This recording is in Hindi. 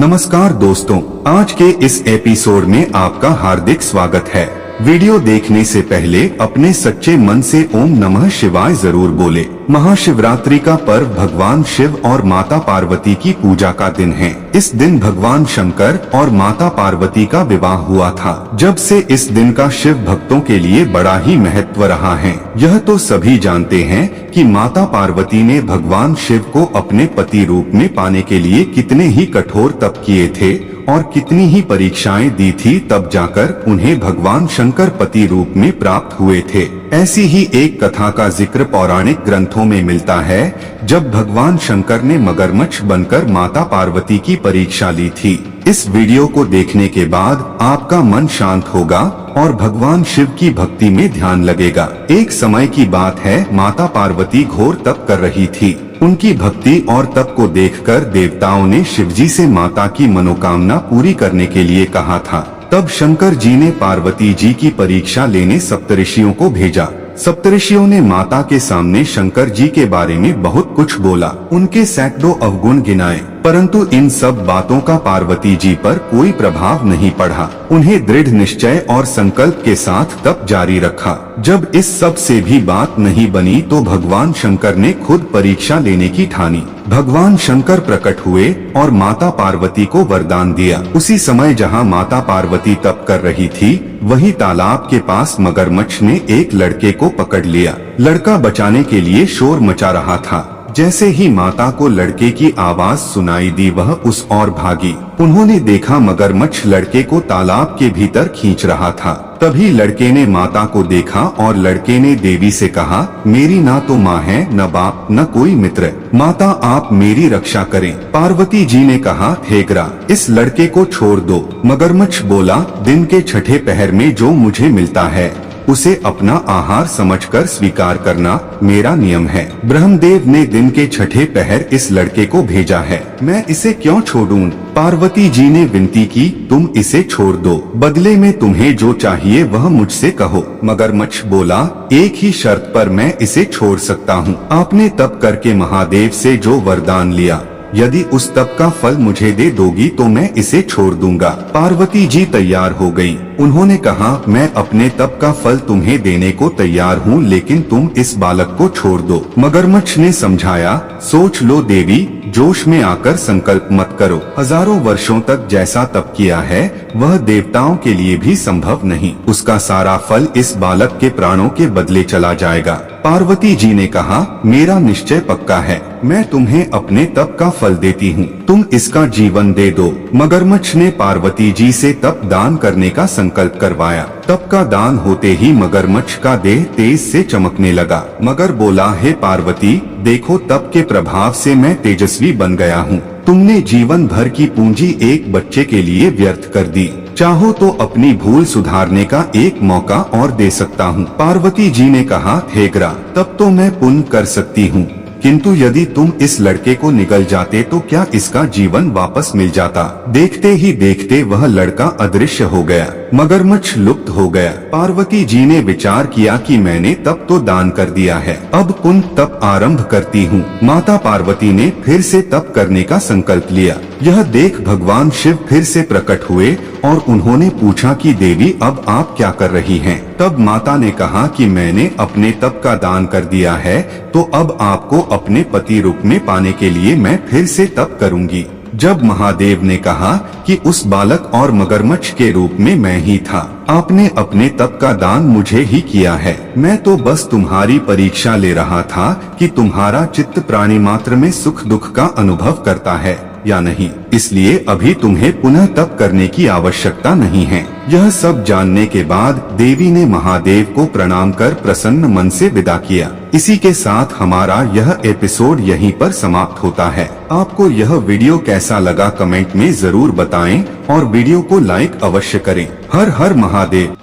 नमस्कार दोस्तों, आज के इस एपिसोड में आपका हार्दिक स्वागत है। वीडियो देखने से पहले अपने सच्चे मन से ओम नमः शिवाय जरूर बोले। महाशिवरात्रि का पर्व भगवान शिव और माता पार्वती की पूजा का दिन है। इस दिन भगवान शंकर और माता पार्वती का विवाह हुआ था। जब से इस दिन का शिव भक्तों के लिए बड़ा ही महत्व रहा है। यह तो सभी जानते हैं कि माता पार्वती ने भगवान शिव को अपने पति रूप में पाने के लिए कितने ही कठोर तप किए थे और कितनी ही परीक्षाएं दी थी, तब जाकर उन्हें भगवान शंकर पति रूप में प्राप्त हुए थे। ऐसी ही एक कथा का जिक्र पौराणिक ग्रंथों में मिलता है, जब भगवान शंकर ने मगरमच्छ बनकर माता पार्वती की परीक्षा ली थी। इस वीडियो को देखने के बाद आपका मन शांत होगा और भगवान शिव की भक्ति में ध्यान लगेगा। एक समय की बात है, माता पार्वती घोर तप कर रही थी। उनकी भक्ति और तप को देखकर देवताओं ने शिवजी से माता की मनोकामना पूरी करने के लिए कहा था। तब शंकर जी ने पार्वती जी की परीक्षा लेने सप्तऋषियों को भेजा। सप्तऋषियों ने माता के सामने शंकर जी के बारे में बहुत कुछ बोला, उनके सैकड़ों अवगुण गिनाए, परंतु इन सब बातों का पार्वती जी पर कोई प्रभाव नहीं पड़ा। उन्हें दृढ़ निश्चय और संकल्प के साथ तप जारी रखा। जब इस सब से भी बात नहीं बनी तो भगवान शंकर ने खुद परीक्षा लेने की ठानी। भगवान शंकर प्रकट हुए और माता पार्वती को वरदान दिया। उसी समय जहां माता पार्वती तप कर रही थी, वहीं तालाब के पास मगरमच्छ ने एक लड़के को पकड़ लिया। लड़का बचाने के लिए शोर मचा रहा था। जैसे ही माता को लड़के की आवाज सुनाई दी, वह उस ओर भागी। उन्होंने देखा मगरमच्छ लड़के को तालाब के भीतर खींच रहा था। तभी लड़के ने माता को देखा और लड़के ने देवी से कहा, मेरी ना तो माँ है, न बाप, न कोई मित्र। माता, आप मेरी रक्षा करें। पार्वती जी ने कहा, ठेकरा, इस लड़के को छोड़ दो। मगरमच्छ बोला, दिन के छठे पहर में जो मुझे मिलता है उसे अपना आहार समझकर स्वीकार करना मेरा नियम है। ब्रह्मदेव ने दिन के छठे पहर इस लड़के को भेजा है, मैं इसे क्यों छोड़ूं? पार्वती जी ने विनती की, तुम इसे छोड़ दो, बदले में तुम्हें जो चाहिए वह मुझसे कहो। मगरमच्छ बोला, एक ही शर्त पर मैं इसे छोड़ सकता हूँ। आपने तप करके महादेव से जो वरदान लिया, यदि उस तप का फल मुझे दे दोगी तो मैं इसे छोड़ दूंगा। पार्वती जी तैयार हो गयी। उन्होंने कहा, मैं अपने तप का फल तुम्हें देने को तैयार हूँ, लेकिन तुम इस बालक को छोड़ दो। मगरमच्छ ने समझाया, सोच लो देवी, जोश में आकर संकल्प मत करो। हजारों वर्षों तक जैसा तप किया है वह देवताओं के लिए भी संभव नहीं। उसका सारा फल इस बालक के प्राणों के बदले चला जाएगा। पार्वती जी ने कहा, मेरा निश्चय पक्का है, मैं तुम्हें अपने तप का फल देती हूँ, तुम इसका जीवन दे दो। मगरमच्छ ने पार्वती जी से तप दान करने का संकल्प करवाया। तप का दान होते ही मगरमच्छ का देह तेज से चमकने लगा। मगर बोला, हे पार्वती, देखो तप के प्रभाव से मैं तेजस्वी बन गया हूँ। तुमने जीवन भर की पूंजी एक बच्चे के लिए व्यर्थ कर दी। चाहो तो अपनी भूल सुधारने का एक मौका और दे सकता हूँ। पार्वती जी ने कहा, ठेकरा, तब तो मैं पुण्य कर सकती हूँ, किंतु यदि तुम इस लड़के को निगल जाते तो क्या इसका जीवन वापस मिल जाता? देखते ही देखते वह लड़का अदृश्य हो गया। मगरमच्छ लुप्त हो गया। पार्वती जी ने विचार किया कि मैंने तप तो दान कर दिया है, अब पुनः तप आरंभ करती हूँ। माता पार्वती ने फिर से तप करने का संकल्प लिया। यह देख भगवान शिव फिर से प्रकट हुए और उन्होंने पूछा कि देवी, अब आप क्या कर रही हैं? तब माता ने कहा कि मैंने अपने तप का दान कर दिया है, तो अब आपको अपने पति रूप में पाने के लिए मैं फिर से तप करूंगी। जब महादेव ने कहा कि उस बालक और मगरमच्छ के रूप में मैं ही था, आपने अपने तप का दान मुझे ही किया है, मैं तो बस तुम्हारी परीक्षा ले रहा था कि तुम्हारा चित्त प्राणी मात्र में सुख दुख का अनुभव करता है या नहीं, इसलिए अभी तुम्हें पुनः तप करने की आवश्यकता नहीं है। यह सब जानने के बाद देवी ने महादेव को प्रणाम कर प्रसन्न मन से विदा किया। इसी के साथ हमारा यह एपिसोड यहीं पर समाप्त होता है। आपको यह वीडियो कैसा लगा कमेंट में जरूर बताएं और वीडियो को लाइक अवश्य करें। हर हर महादेव।